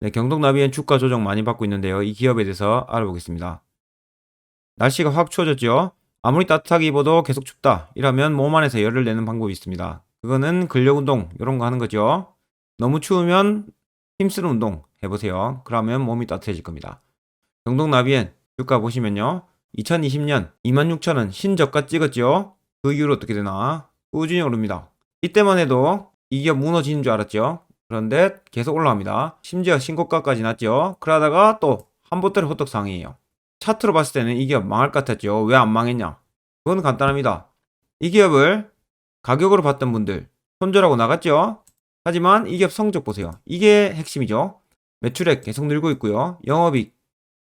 네, 경동나비엔 주가 조정 많이 받고 있는데요. 이 기업에 대해서 알아보겠습니다. 날씨가 확 추워졌죠? 아무리 따뜻하게 입어도 계속 춥다. 이러면 몸 안에서 열을 내는 방법이 있습니다. 그거는 근력 운동 이런 거 하는 거죠. 너무 추우면 힘쓰는 운동 해보세요. 그러면 몸이 따뜻해질 겁니다. 경동나비엔 주가 보시면요. 2020년 26,000원 신저가 찍었죠? 그 이후로 어떻게 되나? 꾸준히 오릅니다. 이때만 해도 이 기업 무너지는 줄 알았죠? 그런데 계속 올라갑니다. 심지어 신고가까지 났죠. 그러다가 또 한 보따리 호떡 상이에요. 차트로 봤을 때는 이 기업 망할 것 같았죠. 왜 안 망했냐? 그건 간단합니다. 이 기업을 가격으로 봤던 분들 손절하고 나갔죠. 하지만 이 기업 성적 보세요. 이게 핵심이죠. 매출액 계속 늘고 있고요. 영업이익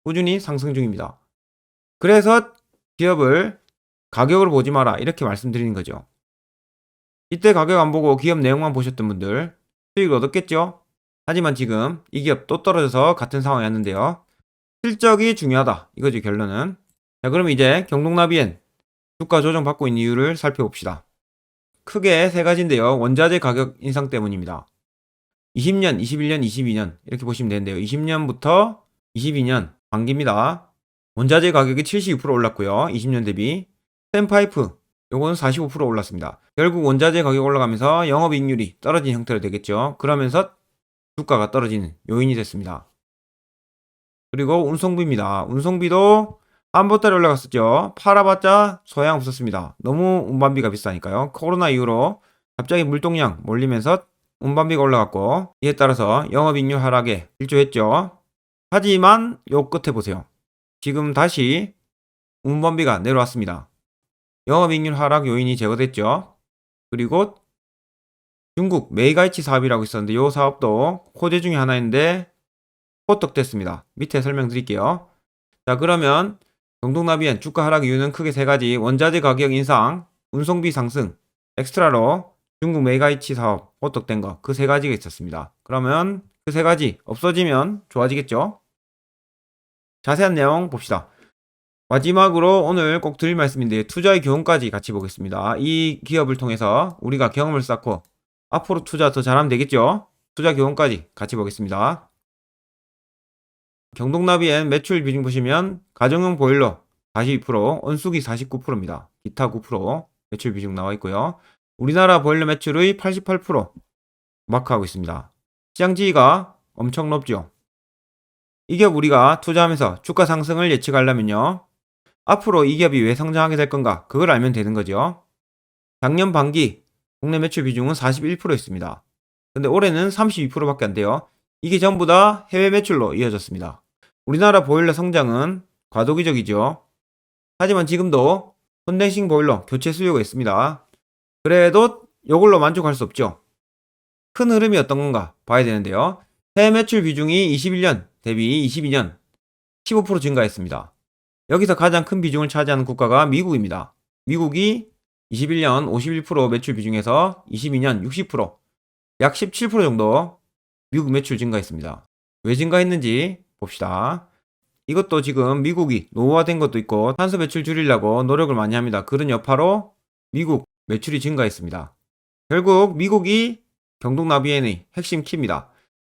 꾸준히 상승 중입니다. 그래서 기업을 가격으로 보지 마라 이렇게 말씀드리는 거죠. 이때 가격 안 보고 기업 내용만 보셨던 분들 수익을 얻었겠죠? 하지만 지금 이 기업 또 떨어져서 같은 상황이었는데요. 실적이 중요하다. 이거지 결론은. 자, 그럼 이제 경동나비엔 주가 조정 받고 있는 이유를 살펴봅시다. 크게 세 가지인데요. 원자재 가격 인상 때문입니다. 20년, 21년, 22년 이렇게 보시면 되는데요. 20년부터 22년 반기입니다. 원자재 가격이 72% 올랐고요. 20년 대비. 샌파이프 요거는 45% 올랐습니다. 결국 원자재 가격 올라가면서 영업이익률이 떨어진 형태로 되겠죠. 그러면서 주가가 떨어지는 요인이 됐습니다. 그리고 운송비입니다. 운송비도 한 보따리 올라갔었죠. 팔아봤자 소양없었습니다. 너무 운반비가 비싸니까요. 코로나 이후로 갑자기 물동량 몰리면서 운반비가 올라갔고 이에 따라서 영업이익률 하락에 일조했죠. 하지만 요 끝에 보세요. 지금 다시 운반비가 내려왔습니다. 영업이익률 하락 요인이 제거됐죠. 그리고 중국 메이가이치 사업이라고 있었는데 이 사업도 호재 중에 하나인데 호떡됐습니다. 밑에 설명드릴게요. 자, 그러면 경동나비엔 주가 하락 이유는 크게 세 가지. 원자재 가격 인상, 운송비 상승, 엑스트라로 중국 메이가이치 사업 호떡된 거 그 세 가지가 있었습니다. 그러면 그 세 가지 없어지면 좋아지겠죠? 자세한 내용 봅시다. 마지막으로 오늘 꼭 드릴 말씀인데 투자의 교훈까지 같이 보겠습니다. 이 기업을 통해서 우리가 경험을 쌓고 앞으로 투자 더 잘하면 되겠죠? 투자 교훈까지 같이 보겠습니다. 경동나비엔 매출 비중 보시면 가정용 보일러 42%, 온수기 49%입니다. 기타 9% 매출 비중 나와 있고요. 우리나라 보일러 매출의 88% 마크하고 있습니다. 시장 지위가 엄청 높죠. 이 기업 우리가 투자하면서 주가 상승을 예측하려면요. 앞으로 이 기업이 왜 성장하게 될 건가? 그걸 알면 되는 거죠. 작년 반기 국내 매출 비중은 41%였습니다. 근데 올해는 32%밖에 안 돼요. 이게 전부 다 해외 매출로 이어졌습니다. 우리나라 보일러 성장은 과도기적이죠. 하지만 지금도 컨덴싱 보일러 교체 수요가 있습니다. 그래도 이걸로 만족할 수 없죠. 큰 흐름이 어떤 건가 봐야 되는데요. 해외 매출 비중이 21년 대비 22년 15% 증가했습니다. 여기서 가장 큰 비중을 차지하는 국가가 미국입니다. 미국이 21년 51% 매출 비중에서 22년 60%, 약 17% 정도 미국 매출 증가했습니다. 왜 증가했는지 봅시다. 이것도 지금 미국이 노후화된 것도 있고 탄소 배출 줄이려고 노력을 많이 합니다. 그런 여파로 미국 매출이 증가했습니다. 결국 미국이 경동나비엔의 핵심 키입니다.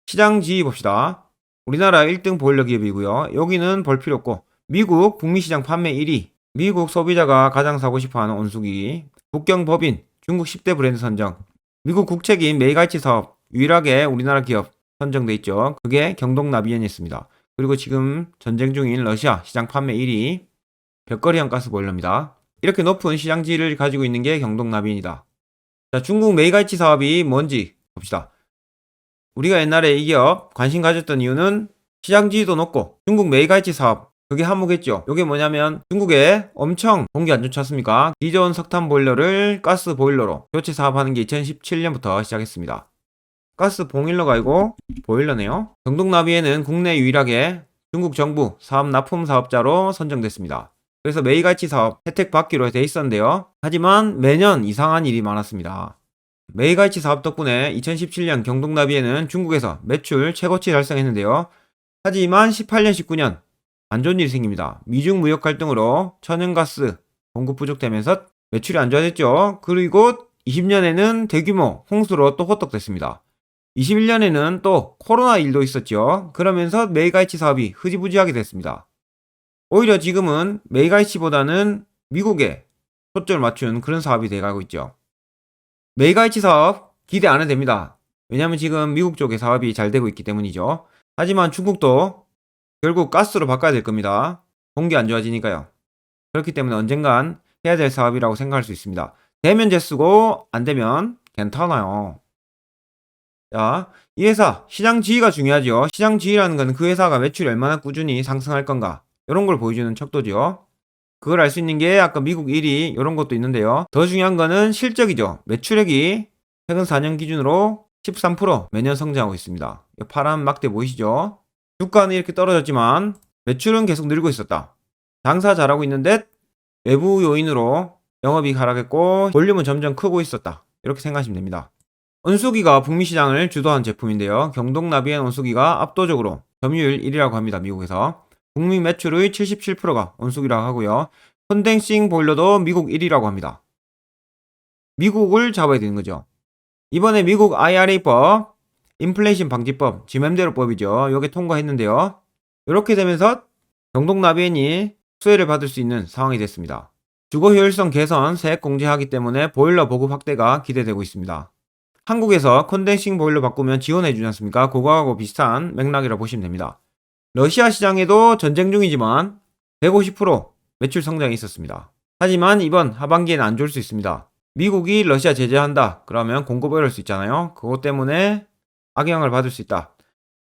시장 지위 봅시다. 우리나라 1등 보일러 기업이고요. 여기는 볼 필요 없고 미국 북미 시장 판매 1위, 미국 소비자가 가장 사고 싶어하는 온수기, 국경 법인, 중국 10대 브랜드 선정, 미국 국책인 메이가이치 사업 유일하게 우리나라 기업 선정돼 있죠. 그게 경동나비엔이었습니다. 그리고 지금 전쟁 중인 러시아 시장 판매 1위, 벽걸이형 가스 보일러입니다. 이렇게 높은 시장 지위를 가지고 있는 게 경동나비엔이다. 자, 중국 메이가이치 사업이 뭔지 봅시다. 우리가 옛날에 이 기업 관심 가졌던 이유는 시장 지위도 높고 중국 메이가이치 사업 그게 한몫했죠. 이게 뭐냐면 중국에 엄청 공기 안 좋지 않습니까? 기존 석탄 보일러를 가스 보일러로 교체 사업하는 게 2017년부터 시작했습니다. 가스 보일러가 아니고 보일러네요. 경동나비엔은 국내 유일하게 중국 정부 사업 납품 사업자로 선정됐습니다. 그래서 메이가이치 사업 혜택 받기로 돼 있었는데요. 하지만 매년 이상한 일이 많았습니다. 메이가이치 사업 덕분에 2017년 경동나비엔은 중국에서 매출 최고치 달성했는데요. 하지만 18년, 19년 안 좋은 일이 생깁니다. 미중 무역 갈등으로 천연가스 공급 부족되면서 매출이 안 좋아졌죠. 그리고 20년에는 대규모 홍수로 또 호떡됐습니다. 21년에는 또 코로나 일도 있었죠. 그러면서 메이가이치 사업이 흐지부지하게 됐습니다. 오히려 지금은 메이가이치보다는 미국에 초점을 맞춘 그런 사업이 돼가고 있죠. 메이가이치 사업 기대 안 해도 됩니다. 왜냐하면 지금 미국 쪽에 사업이 잘 되고 있기 때문이죠. 하지만 중국도 결국 가스로 바꿔야 될 겁니다. 공기 안 좋아지니까요. 그렇기 때문에 언젠간 해야 될 사업이라고 생각할 수 있습니다. 되면 재쓰고 안 되면 괜찮아요. 자, 이 회사 시장 지위가 중요하죠. 시장 지위라는 건 그 회사가 매출이 얼마나 꾸준히 상승할 건가 이런 걸 보여주는 척도죠. 그걸 알 수 있는 게 아까 미국 1위 이런 것도 있는데요. 더 중요한 거는 실적이죠. 매출액이 최근 4년 기준으로 13% 매년 성장하고 있습니다. 파란 막대 보이시죠? 주가는 이렇게 떨어졌지만 매출은 계속 늘고 있었다. 장사 잘하고 있는데 외부 요인으로 영업이익 하락했고 볼륨은 점점 크고 있었다. 이렇게 생각하시면 됩니다. 온수기가 북미 시장을 주도한 제품인데요. 경동나비엔 온수기가 압도적으로 점유율 1위라고 합니다. 미국에서. 북미 매출의 77%가 온수기라고 하고요. 컨덴싱 보일러도 미국 1위라고 합니다. 미국을 잡아야 되는 거죠. 이번에 미국 IRA법, 인플레이션 방지법, 지맘대로법이죠. 이게 통과했는데요. 이렇게 되면서 경동나비엔이 수혜를 받을 수 있는 상황이 됐습니다. 주거 효율성 개선, 세액 공제하기 때문에 보일러 보급 확대가 기대되고 있습니다. 한국에서 컨덴싱 보일러 바꾸면 지원해 주지 않습니까? 그거하고 비슷한 맥락이라고 보시면 됩니다. 러시아 시장에도 전쟁 중이지만 150% 매출 성장이 있었습니다. 하지만 이번 하반기에는 안 좋을 수 있습니다. 미국이 러시아 제재한다. 그러면 공급 어려울 수 있잖아요. 그것 때문에 악영향을 받을 수 있다.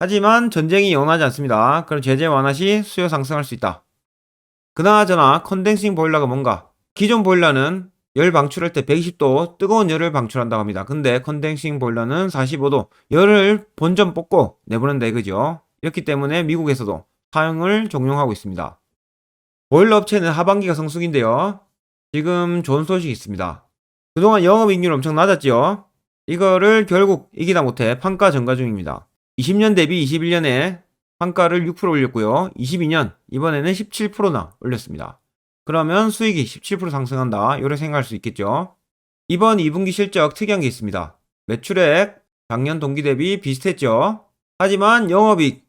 하지만 전쟁이 영원하지 않습니다. 그럼 제재 완화 시 수요 상승할 수 있다. 그나저나 컨덴싱 보일러가 뭔가? 기존 보일러는 열 방출할 때 120도 뜨거운 열을 방출한다고 합니다. 근데 컨덴싱 보일러는 45도 열을 본전 뽑고 내보낸다 이거죠. 이렇기 때문에 미국에서도 사용을 종용하고 있습니다. 보일러 업체는 하반기가 성수기인데요. 지금 좋은 소식이 있습니다. 그동안 영업이익률 엄청 낮았죠. 이거를 결국 이기다 못해 판가 증가 중입니다. 20년 대비 21년에 판가를 6% 올렸고요. 22년 이번에는 17%나 올렸습니다. 그러면 수익이 17% 상승한다. 이렇게 생각할 수 있겠죠. 이번 2분기 실적 특이한 게 있습니다. 매출액 작년 동기 대비 비슷했죠. 하지만 영업이익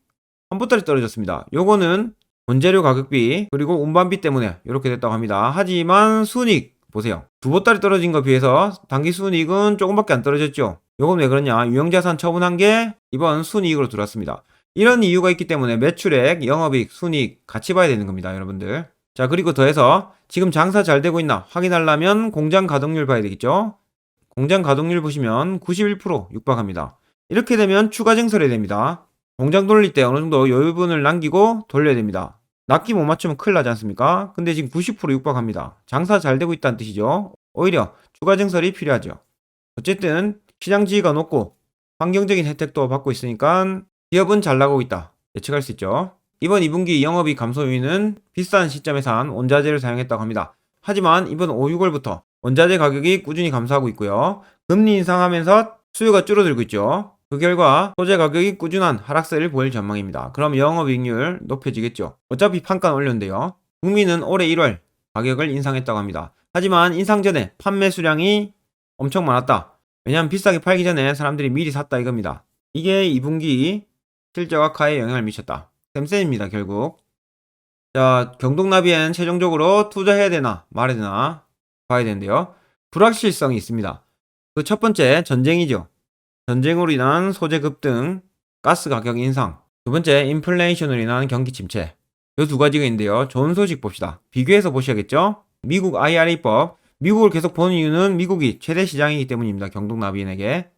한 보따리 떨어졌습니다. 요거는 원재료 가격비 그리고 운반비 때문에 이렇게 됐다고 합니다. 하지만 순이익 보세요. 두 보따리 떨어진 거 비해서 당기 순이익은 조금밖에 안 떨어졌죠. 요건 왜 그러냐? 유형자산 처분한 게 이번 순이익으로 들어왔습니다. 이런 이유가 있기 때문에 매출액, 영업이익, 순이익 같이 봐야 되는 겁니다. 여러분들. 자, 그리고 더해서 지금 장사 잘 되고 있나 확인하려면 공장 가동률 봐야 되겠죠. 공장 가동률 보시면 91% 육박합니다. 이렇게 되면 추가 증설해야 됩니다. 공장 돌릴 때 어느 정도 여유분을 남기고 돌려야 됩니다. 납기 못 맞추면 큰일 나지 않습니까? 근데 지금 90% 육박합니다. 장사 잘 되고 있다는 뜻이죠. 오히려 추가 증설이 필요하죠. 어쨌든 시장 지위가 높고 환경적인 혜택도 받고 있으니까 기업은 잘 나가고 있다. 예측할 수 있죠. 이번 2분기 영업이익 감소 요인은 비싼 시점에 산 원자재를 사용했다고 합니다. 하지만 이번 5, 6월부터 원자재 가격이 꾸준히 감소하고 있고요. 금리 인상하면서 수요가 줄어들고 있죠. 그 결과 소재 가격이 꾸준한 하락세를 보일 전망입니다. 그럼 영업이익률 높여지겠죠. 어차피 판가는 올렸는데요. 국민은 올해 1월 가격을 인상했다고 합니다. 하지만 인상 전에 판매 수량이 엄청 많았다. 왜냐하면 비싸게 팔기 전에 사람들이 미리 샀다 이겁니다. 이게 2분기 실적 악화에 영향을 미쳤다. 쌤쌤입니다 결국. 자, 경동나비엔 최종적으로 투자해야 되나 말아야 되나 봐야 되는데요. 불확실성이 있습니다. 그 첫 번째 전쟁이죠. 전쟁으로 인한 소재 급등, 가스 가격 인상. 두 번째 인플레이션으로 인한 경기 침체. 이 두 가지가 있는데요. 좋은 소식 봅시다. 비교해서 보셔야겠죠. 미국 IRA법. 미국을 계속 보는 이유는 미국이 최대 시장이기 때문입니다. 경동나비엔에게.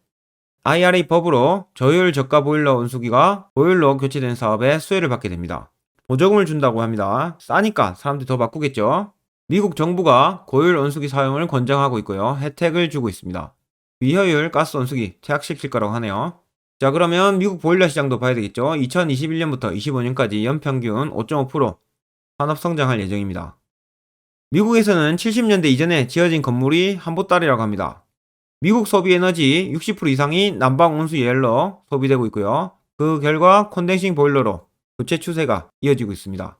IRA 법으로 저효율 저가 보일러 온수기가 보일러 교체된 사업에 수혜를 받게 됩니다. 보조금을 준다고 합니다. 싸니까 사람들이 더 바꾸겠죠. 미국 정부가 고효율 온수기 사용을 권장하고 있고요. 혜택을 주고 있습니다. 비효율 가스 온수기 퇴학시킬 거라고 하네요. 자, 그러면 미국 보일러 시장도 봐야 되겠죠. 2021년부터 25년까지 연평균 5.5% 산업 성장할 예정입니다. 미국에서는 70년대 이전에 지어진 건물이 한 보따리라고 합니다. 미국 소비 에너지 60% 이상이 난방 온수 예열로 소비되고 있고요. 그 결과 컨덴싱 보일러로 교체 추세가 이어지고 있습니다.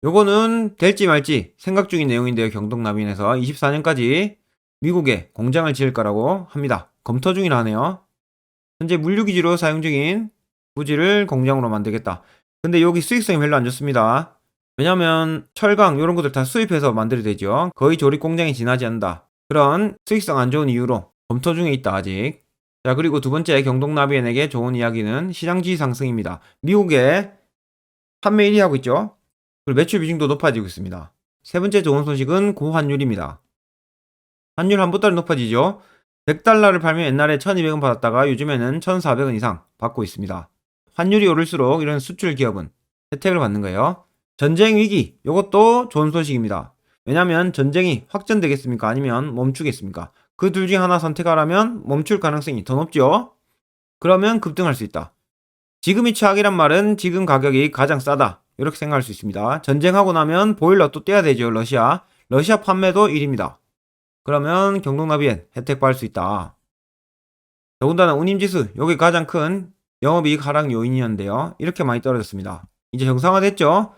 요거는 될지 말지 생각 중인 내용인데요. 경동나비엔에서 24년까지 미국에 공장을 지을 거라고 합니다. 검토 중이라 하네요. 현재 물류기지로 사용 중인 부지를 공장으로 만들겠다. 근데 여기 수익성이 별로 안 좋습니다. 왜냐면 철강 이런 것들 다 수입해서 만들어야 되죠. 거의 조립 공장이 지나지 않는다. 그런 수익성 안 좋은 이유로 검토 중에 있다 아직. 자, 그리고 두 번째 경동나비엔에게 좋은 이야기는 시장 지위 상승입니다. 미국에 판매 1위 하고 있죠. 그리고 매출 비중도 높아지고 있습니다. 세 번째 좋은 소식은 고환율입니다. 환율 한 보따리 높아지죠. 100달러를 팔면 옛날에 1200원 받았다가 요즘에는 1400원 이상 받고 있습니다. 환율이 오를수록 이런 수출 기업은 혜택을 받는 거예요. 전쟁 위기, 이것도 좋은 소식입니다. 왜냐면 전쟁이 확전되겠습니까? 아니면 멈추겠습니까? 그 둘 중 하나 선택하라면 멈출 가능성이 더 높죠? 그러면 급등할 수 있다. 지금이 최악이란 말은 지금 가격이 가장 싸다. 이렇게 생각할 수 있습니다. 전쟁하고 나면 보일러 또 떼야 되죠. 러시아 판매도 1위입니다. 그러면 경동나비엔 혜택 받을 수 있다. 더군다나 운임지수, 여기 가장 큰 영업이익 하락 요인이었는데요. 이렇게 많이 떨어졌습니다. 이제 정상화됐죠?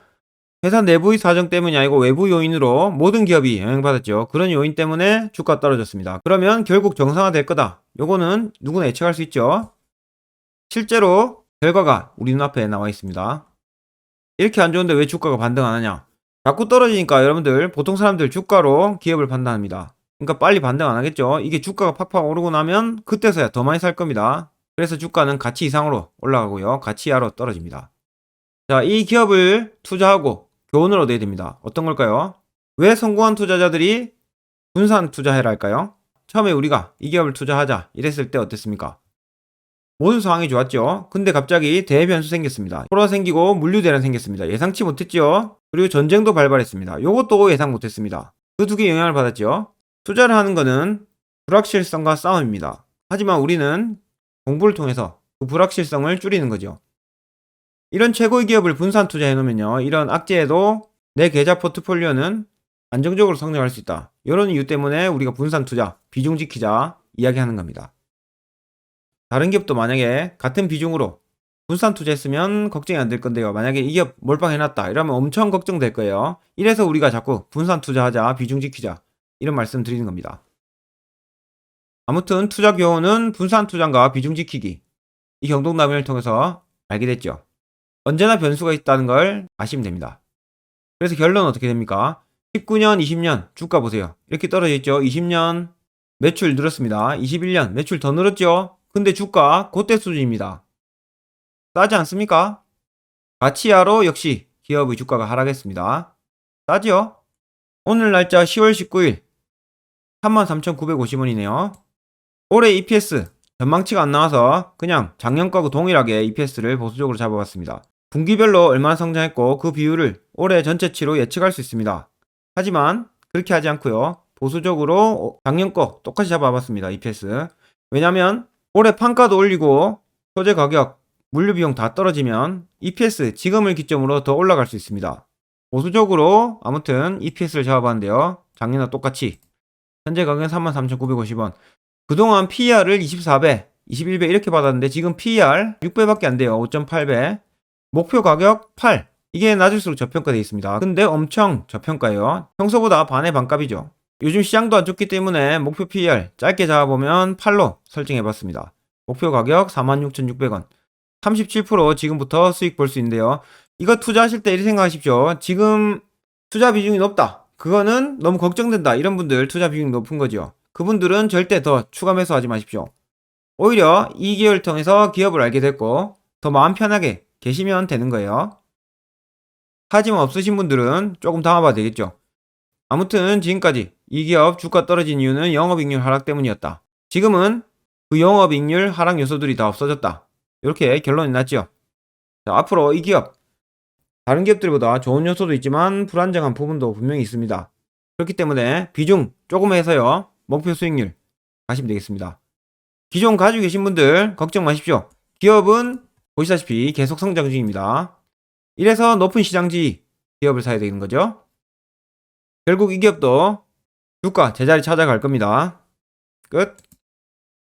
회사 내부의 사정 때문이 아니고 외부 요인으로 모든 기업이 영향받았죠. 그런 요인 때문에 주가 떨어졌습니다. 그러면 결국 정상화될 거다. 요거는 누구나 예측할 수 있죠. 실제로 결과가 우리 눈앞에 나와 있습니다. 이렇게 안 좋은데 왜 주가가 반등 안 하냐? 자꾸 떨어지니까 여러분들, 보통 사람들 주가로 기업을 판단합니다. 그러니까 빨리 반등 안 하겠죠. 이게 주가가 팍팍 오르고 나면 그때서야 더 많이 살 겁니다. 그래서 주가는 가치 이상으로 올라가고요. 가치 이하로 떨어집니다. 자, 이 기업을 투자하고 교훈을 얻어야 됩니다. 어떤 걸까요? 왜 성공한 투자자들이 분산 투자해라 할까요? 처음에 우리가 이 기업을 투자하자 이랬을 때 어땠습니까? 모든 상황이 좋았죠. 근데 갑자기 대변수 생겼습니다. 코로나 생기고 물류대란 생겼습니다. 예상치 못했죠. 그리고 전쟁도 발발했습니다. 요것도 예상 못했습니다. 그 두 개 영향을 받았죠. 투자를 하는 거는 불확실성과 싸움입니다. 하지만 우리는 공부를 통해서 그 불확실성을 줄이는 거죠. 이런 최고의 기업을 분산 투자해 놓으면요, 이런 악재에도 내 계좌 포트폴리오는 안정적으로 성장할 수 있다. 이런 이유 때문에 우리가 분산 투자, 비중 지키자 이야기하는 겁니다. 다른 기업도 만약에 같은 비중으로 분산 투자했으면 걱정이 안 될 건데요. 만약에 이 기업 몰빵해놨다 이러면 엄청 걱정될 거예요. 이래서 우리가 자꾸 분산 투자하자, 비중 지키자 이런 말씀 드리는 겁니다. 아무튼 투자 교훈은 분산 투자과 비중 지키기, 이 경동나비를 통해서 알게 됐죠. 언제나 변수가 있다는 걸 아시면 됩니다. 그래서 결론은 어떻게 됩니까? 19년, 20년 주가 보세요. 이렇게 떨어져 있죠. 20년 매출 늘었습니다. 21년 매출 더 늘었죠. 근데 주가 그때 수준입니다. 싸지 않습니까? 가치야로 역시 기업의 주가가 하락했습니다. 싸지요? 오늘 날짜 10월 19일 33,950원이네요. 올해 EPS 전망치가 안 나와서 그냥 작년 거하고 동일하게 EPS를 보수적으로 잡아봤습니다. 분기별로 얼마나 성장했고 그 비율을 올해 전체치로 예측할 수 있습니다. 하지만 그렇게 하지 않고요. 보수적으로 작년 거 똑같이 잡아봤습니다. EPS. 왜냐면 올해 판가도 올리고 소재 가격, 물류 비용 다 떨어지면 EPS 지금을 기점으로 더 올라갈 수 있습니다. 보수적으로 아무튼 EPS를 잡아봤는데요. 작년과 똑같이 현재 가격은 33,950원. 그동안 PER을 24배, 21배 이렇게 받았는데 지금 PER 6배밖에 안 돼요. 5.8배. 목표 가격 8. 이게 낮을수록 저평가되어 있습니다. 근데 엄청 저평가예요. 평소보다 반의 반값이죠. 요즘 시장도 안 좋기 때문에 목표 PER 짧게 잡아보면 8로 설정해봤습니다. 목표 가격 46,600원. 37% 지금부터 수익 볼 수 있는데요. 이거 투자하실 때 이렇게 생각하십시오. 지금 투자 비중이 높다. 그거는 너무 걱정된다. 이런 분들 투자 비중이 높은 거죠. 그분들은 절대 더 추가 매수하지 마십시오. 오히려 이 기회를 통해서 기업을 알게 됐고 더 마음 편하게 계시면 되는 거예요. 하지만 없으신 분들은 조금 당해봐야 되겠죠. 아무튼 지금까지 이 기업 주가 떨어진 이유는 영업이익률 하락 때문이었다. 지금은 그 영업이익률 하락 요소들이 다 없어졌다. 이렇게 결론이 났죠. 자, 앞으로 이 기업 다른 기업들보다 좋은 요소도 있지만 불안정한 부분도 분명히 있습니다. 그렇기 때문에 비중 조금 해서요. 목표 수익률 가시면 되겠습니다. 기존 가지고 계신 분들 걱정 마십시오. 기업은 보시다시피 계속 성장 중입니다. 이래서 높은 시장지 기업을 사야 되는 거죠. 결국 이 기업도 주가 제자리 찾아갈 겁니다. 끝.